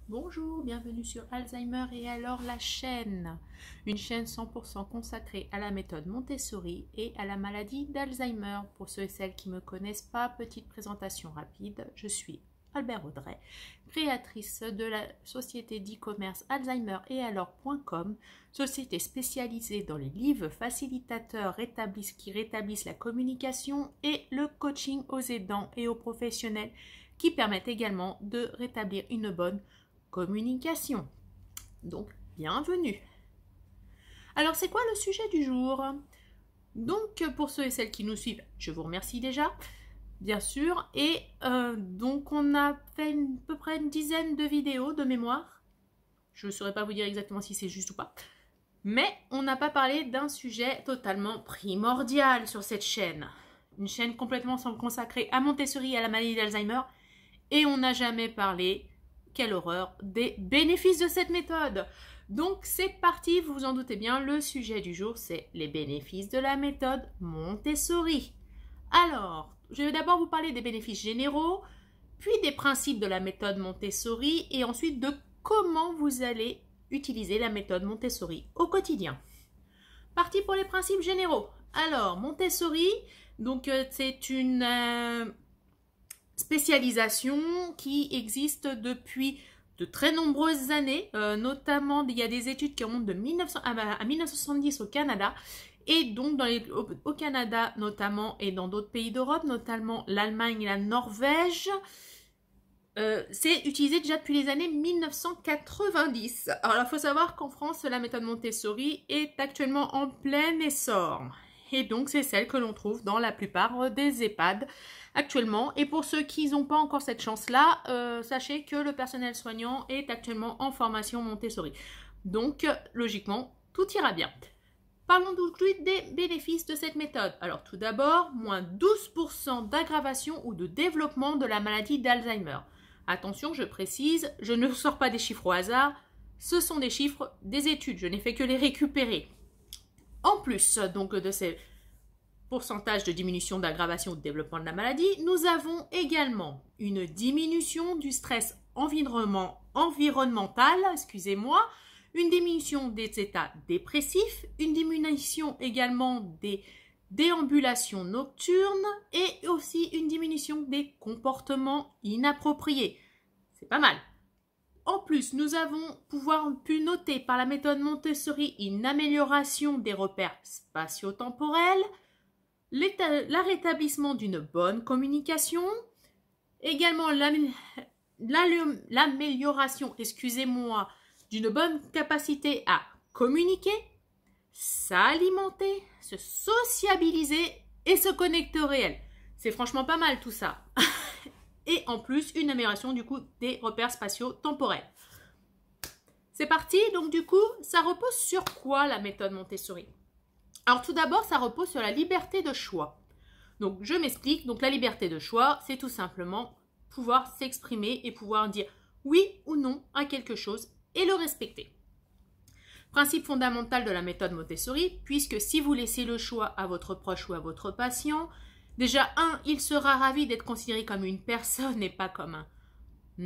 Bonjour, bienvenue sur Alzheimer et alors la chaîne. Une chaîne 100% consacrée à la méthode Montessori et à la maladie d'Alzheimer. Pour ceux et celles qui ne me connaissent pas, petite présentation rapide. Je suis Albert Audrey, créatrice de la société d'e-commerce Alzheimer et alors.com, société spécialisée dans les livres facilitateurs qui rétablissent la communication et le coaching aux aidants et aux professionnels qui permettent également de rétablir une bonne communication. Donc, bienvenue. Alors, c'est quoi le sujet du jour? Donc, pour ceux et celles qui nous suivent, je vous remercie déjà, bien sûr. Et donc, on a fait à peu près une dizaine de vidéos de mémoire. Je ne saurais pas vous dire exactement si c'est juste ou pas. Mais on n'a pas parlé d'un sujet totalement primordial sur cette chaîne. Une chaîne complètement consacrée à Montessori et à la maladie d'Alzheimer. Et on n'a jamais parlé, quelle horreur, des bénéfices de cette méthode. Donc c'est parti, vous vous en doutez bien, le sujet du jour c'est les bénéfices de la méthode Montessori. Alors, je vais d'abord vous parler des bénéfices généraux, puis des principes de la méthode Montessori et ensuite de comment vous allez utiliser la méthode Montessori au quotidien. Parti pour les principes généraux. Alors, Montessori, donc c'est une spécialisation qui existe depuis de très nombreuses années, notamment il y a des études qui remontent de 1900 à 1970 au Canada, et donc au Canada notamment et dans d'autres pays d'Europe, notamment l'Allemagne et la Norvège. C'est utilisé déjà depuis les années 1990. Alors il faut savoir qu'en France, la méthode Montessori est actuellement en plein essor. Et donc c'est celle que l'on trouve dans la plupart des EHPAD actuellement. Et pour ceux qui n'ont pas encore cette chance-là, sachez que le personnel soignant est actuellement en formation Montessori. Donc logiquement, tout ira bien. Parlons tout de suite des bénéfices de cette méthode. Alors tout d'abord, moins 12% d'aggravation ou de développement de la maladie d'Alzheimer. Attention, je précise, je ne sors pas des chiffres au hasard, ce sont des chiffres des études, je n'ai fait que les récupérer. En plus donc de ces pourcentages de diminution d'aggravation ou de développement de la maladie, nous avons également une diminution du stress environnemental, une diminution des états dépressifs, une diminution également des déambulations nocturnes et aussi une diminution des comportements inappropriés. C'est pas mal. En plus, nous avons pu noter par la méthode Montessori une amélioration des repères spatio-temporels, rétablissement d'une bonne communication, également l'amélioration, d'une bonne capacité à communiquer, s'alimenter, se sociabiliser et se connecter au réel. C'est franchement pas mal tout ça. Et en plus, une amélioration du coup des repères spatio-temporels. C'est parti, donc du coup, ça repose sur quoi la méthode Montessori? Alors tout d'abord, ça repose sur la liberté de choix. Donc je m'explique, donc la liberté de choix, c'est tout simplement pouvoir s'exprimer et pouvoir dire oui ou non à quelque chose et le respecter. Principe fondamental de la méthode Montessori, puisque si vous laissez le choix à votre proche ou à votre patient, déjà, il sera ravi d'être considéré comme une personne et pas comme un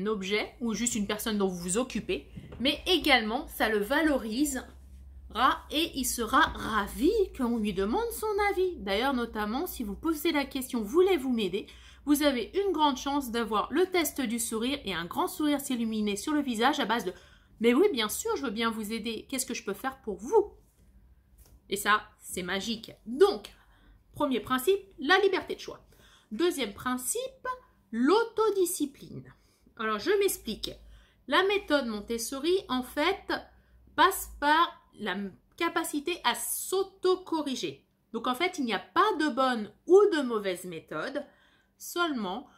objet ou juste une personne dont vous vous occupez, mais également, ça le valorisera et il sera ravi qu'on lui demande son avis. D'ailleurs, notamment, si vous posez la question « Voulez-vous m'aider ?», vous avez une grande chance d'avoir le test du sourire et un grand sourire s'illuminer sur le visage à base de « Mais oui, bien sûr, je veux bien vous aider. Qu'est-ce que je peux faire pour vous ?» Et ça, c'est magique. Donc, premier principe, la liberté de choix. Deuxième principe, l'autodiscipline. Alors, je m'explique. La méthode Montessori, en fait, passe par la capacité à s'auto-corriger. Donc, en fait, il n'y a pas de bonne ou de mauvaise méthode, seulement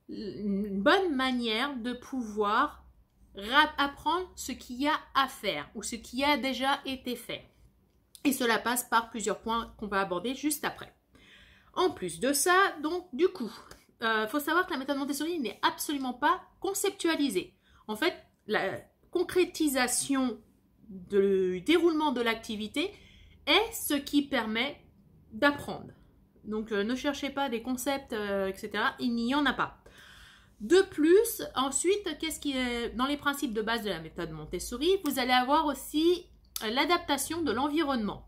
une bonne manière de pouvoir apprendre ce qu'il y a à faire ou ce qui a déjà été fait. Et cela passe par plusieurs points qu'on va aborder juste après. En plus de ça, donc du coup, faut savoir que la méthode Montessori n'est absolument pas conceptualisée. En fait, la concrétisation du déroulement de l'activité est ce qui permet d'apprendre. Donc ne cherchez pas des concepts, etc. Il n'y en a pas. De plus, ensuite, qu'est-ce qui est dans les principes de base de la méthode Montessori, vous allez avoir aussi l'adaptation de l'environnement.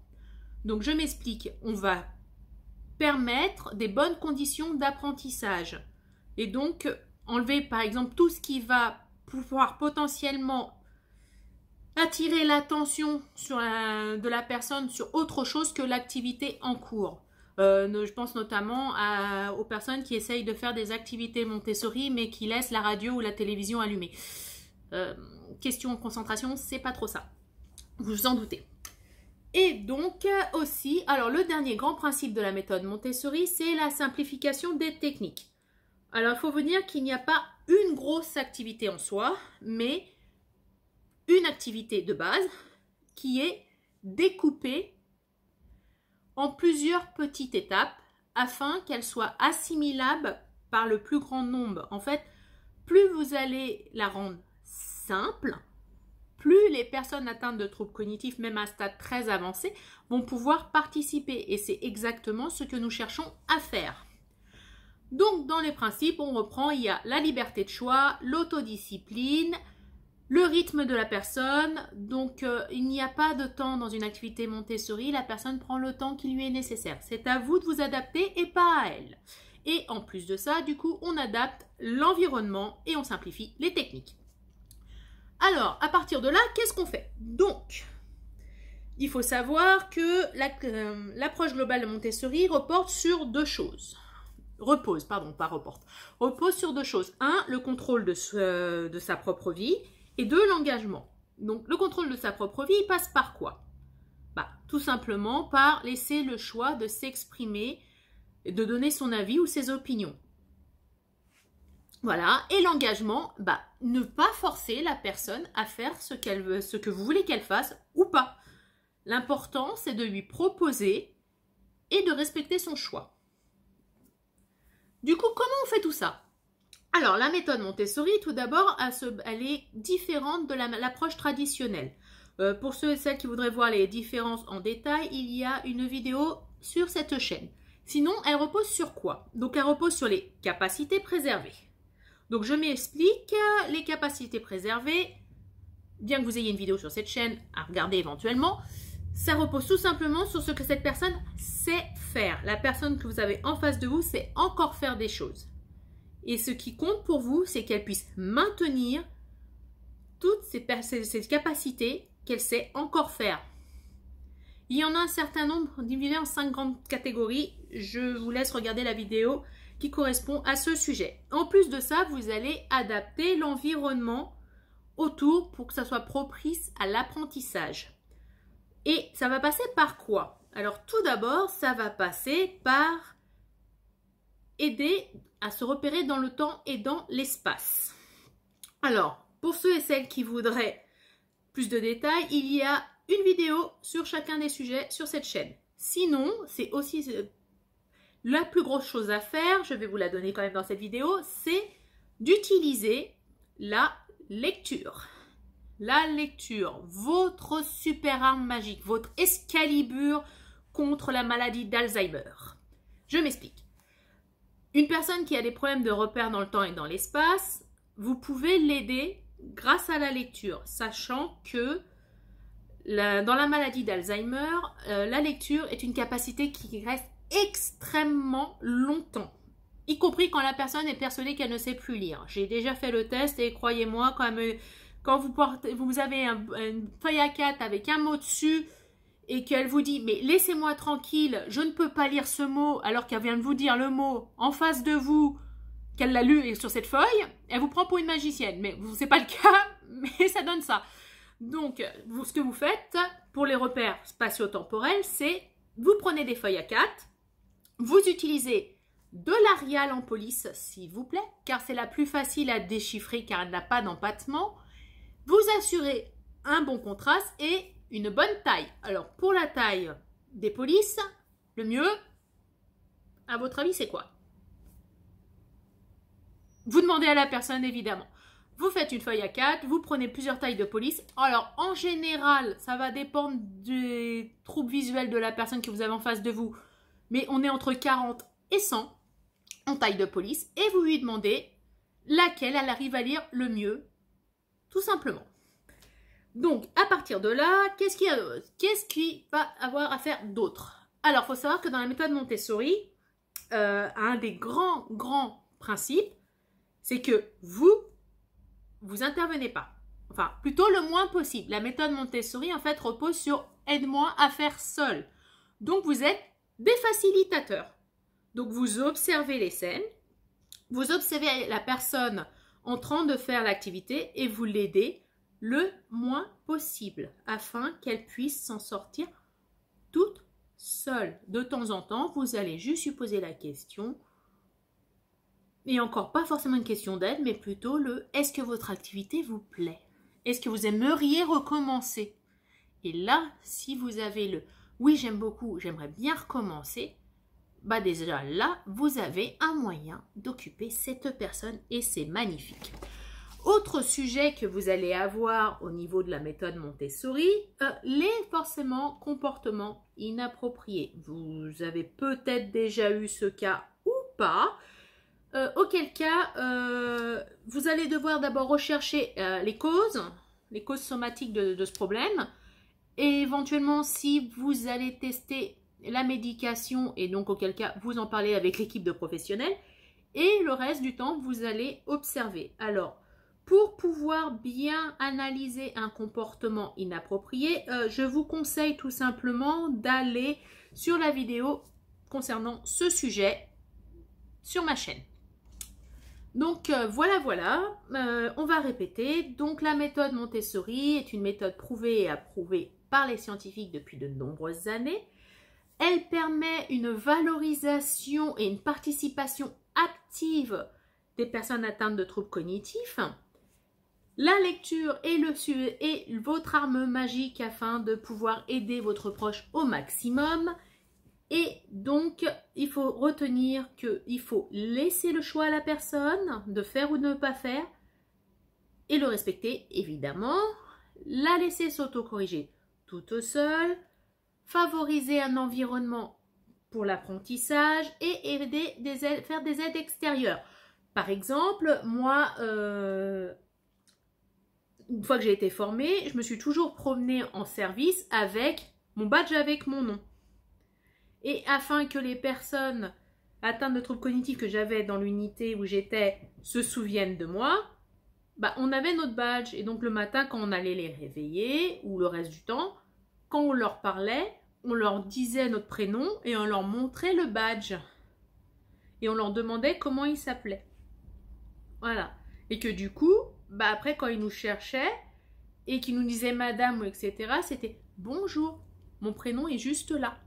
Donc, je m'explique. On va permettre des bonnes conditions d'apprentissage. Et donc, enlever, par exemple, tout ce qui va pouvoir potentiellement attirer l'attention de la personne sur autre chose que l'activité en cours. Je pense notamment aux personnes qui essayent de faire des activités Montessori mais qui laissent la radio ou la télévision allumée. Question de concentration, c'est pas trop ça. Vous vous en doutez. Et donc aussi, alors le dernier grand principe de la méthode Montessori, c'est la simplification des techniques. Alors il faut vous dire qu'il n'y a pas une grosse activité en soi, mais une activité de base qui est découpée en plusieurs petites étapes afin qu'elle soit assimilable par le plus grand nombre. En fait, plus vous allez la rendre simple, plus les personnes atteintes de troubles cognitifs, même à un stade très avancé, vont pouvoir participer. Et c'est exactement ce que nous cherchons à faire. Donc, dans les principes, on reprend, il y a la liberté de choix, l'autodiscipline, le rythme de la personne. Donc, il n'y a pas de temps dans une activité Montessori. La personne prend le temps qui lui est nécessaire. C'est à vous de vous adapter et pas à elle. Et en plus de ça, du coup, on adapte l'environnement et on simplifie les techniques. Alors, à partir de là, qu'est-ce qu'on fait? Donc, il faut savoir que l'approche globale de Montessori repose sur deux choses. Repose sur deux choses. Un, le contrôle de sa propre vie. Et deux, l'engagement. Donc, le contrôle de sa propre vie, il passe par quoi? Tout simplement par laisser le choix de s'exprimer, de donner son avis ou ses opinions. Voilà. Et l'engagement, ne pas forcer la personne à faire ce que vous voulez qu'elle fasse ou pas. L'important, c'est de lui proposer et de respecter son choix. Du coup, comment on fait tout ça? Alors, la méthode Montessori, tout d'abord, elle est différente de l'approche traditionnelle. Pour ceux et celles qui voudraient voir les différences en détail, il y a une vidéo sur cette chaîne. Sinon, elle repose sur quoi? Donc, elle repose sur les capacités préservées. Donc, je m'explique. Les capacités préservées, bien que vous ayez une vidéo sur cette chaîne à regarder éventuellement, ça repose tout simplement sur ce que cette personne sait faire. La personne que vous avez en face de vous sait encore faire des choses. Et ce qui compte pour vous, c'est qu'elle puisse maintenir toutes ces capacités qu'elle sait encore faire. Il y en a un certain nombre divisés en 5 grandes catégories. Je vous laisse regarder la vidéo qui correspond à ce sujet. En plus de ça, vous allez adapter l'environnement autour pour que ça soit propice à l'apprentissage. Et ça va passer par quoi? Alors tout d'abord, ça va passer par aider à se repérer dans le temps et dans l'espace. Alors, pour ceux et celles qui voudraient plus de détails, il y a une vidéo sur chacun des sujets sur cette chaîne. Sinon, c'est aussi la plus grosse chose à faire, je vais vous la donner quand même dans cette vidéo, c'est d'utiliser la lecture. La lecture, votre super arme magique, votre Excalibur contre la maladie d'Alzheimer. Je m'explique. Une personne qui a des problèmes de repère dans le temps et dans l'espace, vous pouvez l'aider grâce à la lecture, sachant que dans la maladie d'Alzheimer, la lecture est une capacité qui reste extrêmement longtemps, y compris quand la personne est persuadée qu'elle ne sait plus lire. J'ai déjà fait le test et croyez-moi, quand vous avez une feuille A4 avec un mot dessus et qu'elle vous dit « mais laissez-moi tranquille, je ne peux pas lire ce mot » alors qu'elle vient de vous dire le mot en face de vous, qu'elle l'a lu sur cette feuille, elle vous prend pour une magicienne. Mais ce n'est pas le cas, mais ça donne ça. Donc, ce que vous faites pour les repères spatio-temporels, c'est vous prenez des feuilles A4, vous utilisez de l'Arial en police, s'il vous plaît, car c'est la plus facile à déchiffrer car elle n'a pas d'empattement. Vous assurez un bon contraste et une bonne taille. Alors, pour la taille des polices, le mieux, à votre avis, c'est quoi? Vous demandez à la personne, évidemment. Vous faites une feuille A4, vous prenez plusieurs tailles de police. Alors, en général, ça va dépendre des troubles visuels de la personne que vous avez en face de vous. Mais on est entre 40 et 100 en taille de police. Et vous lui demandez laquelle elle arrive à lire le mieux, tout simplement. Donc, à partir de là, qu'est-ce qu'il va avoir à faire d'autre? Alors, il faut savoir que dans la méthode Montessori, un des grands principes, c'est que vous intervenez pas. Enfin, plutôt le moins possible. La méthode Montessori, en fait, repose sur « aide-moi à faire seul ». Donc, vous êtes des facilitateurs. Donc, vous observez les scènes, vous observez la personne en train de faire l'activité et vous l'aidez le moins possible afin qu'elle puisse s'en sortir toute seule. De temps en temps, vous allez juste lui poser la question, et encore pas forcément une question d'aide, mais plutôt le « est-ce que votre activité vous plaît? Est-ce que vous aimeriez recommencer ?» Et là, si vous avez le « oui, j'aime beaucoup, j'aimerais bien recommencer », bah déjà là, vous avez un moyen d'occuper cette personne et c'est magnifique. Autre sujet que vous allez avoir au niveau de la méthode Montessori, les forcément comportements inappropriés. Vous avez peut-être déjà eu ce cas ou pas, auquel cas vous allez devoir d'abord rechercher les causes somatiques de ce problème et éventuellement si vous allez tester la médication et donc auquel cas vous en parlez avec l'équipe de professionnels et le reste du temps vous allez observer. Alors, pour pouvoir bien analyser un comportement inapproprié, je vous conseille tout simplement d'aller sur la vidéo concernant ce sujet sur ma chaîne. Donc voilà, on va répéter. Donc la méthode Montessori est une méthode prouvée et approuvée par les scientifiques depuis de nombreuses années. Elle permet une valorisation et une participation active des personnes atteintes de troubles cognitifs. La lecture est votre arme magique afin de pouvoir aider votre proche au maximum. Et donc, il faut retenir qu'il faut laisser le choix à la personne de faire ou de ne pas faire et le respecter, évidemment. La laisser s'autocorriger toute seule. Favoriser un environnement pour l'apprentissage et faire des aides extérieures. Par exemple, moi, une fois que j'ai été formée, je me suis toujours promenée en service avec mon badge avec mon nom. Et afin que les personnes atteintes de troubles cognitifs que j'avais dans l'unité où j'étais se souviennent de moi, bah, on avait notre badge. Et donc le matin, quand on allait les réveiller, ou le reste du temps, quand on leur parlait, on leur disait notre prénom et on leur montrait le badge. Et on leur demandait comment ils s'appelaient. Voilà. Et que du coup, bah après quand ils nous cherchaient et qu'ils nous disaient madame ou etc., c'était bonjour, mon prénom est juste là.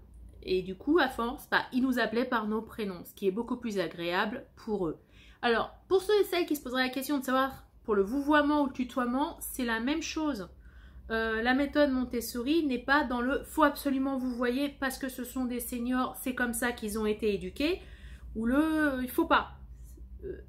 Et du coup, à force, bah, ils nous appelaient par nos prénoms, ce qui est beaucoup plus agréable pour eux. Alors, pour ceux et celles qui se poseraient la question de savoir pour le vouvoiement ou le tutoiement, c'est la même chose. La méthode Montessori n'est pas dans le « faut absolument vous voyez parce que ce sont des seniors, c'est comme ça qu'ils ont été éduqués » ou le « il faut pas ».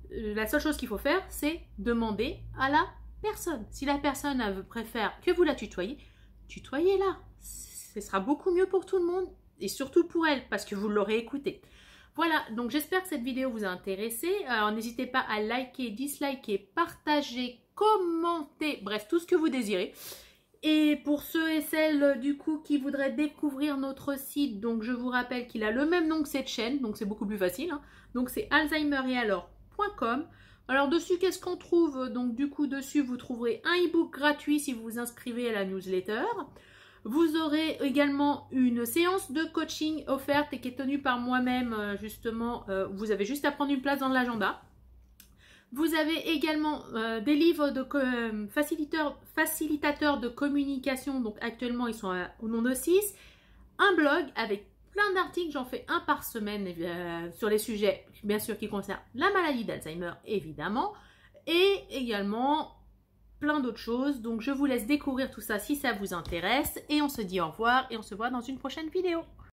La seule chose qu'il faut faire, c'est demander à la personne. Si la personne préfère que vous la tutoyez, tutoyez-la. Ce sera beaucoup mieux pour tout le monde et surtout pour elle parce que vous l'aurez écouté. Voilà, donc j'espère que cette vidéo vous a intéressé. Alors n'hésitez pas à liker, disliker, partager, commenter, bref, tout ce que vous désirez. Et pour ceux et celles du coup qui voudraient découvrir notre site, donc je vous rappelle qu'il a le même nom que cette chaîne, donc c'est beaucoup plus facile. Hein. Donc c'est alzheimeretalors.com. Alors dessus, qu'est-ce qu'on trouve? Donc du coup dessus, vous trouverez un e-book gratuit si vous vous inscrivez à la newsletter. Vous aurez également une séance de coaching offerte et qui est tenue par moi-même justement. Vous avez juste à prendre une place dans l'agenda. Vous avez également des livres de facilitateurs de communication. Donc actuellement, ils sont au nombre de 6. Un blog avec plein d'articles. J'en fais un par semaine sur les sujets, bien sûr, qui concernent la maladie d'Alzheimer, évidemment. Et également plein d'autres choses. Donc je vous laisse découvrir tout ça si ça vous intéresse. Et on se dit au revoir et on se voit dans une prochaine vidéo.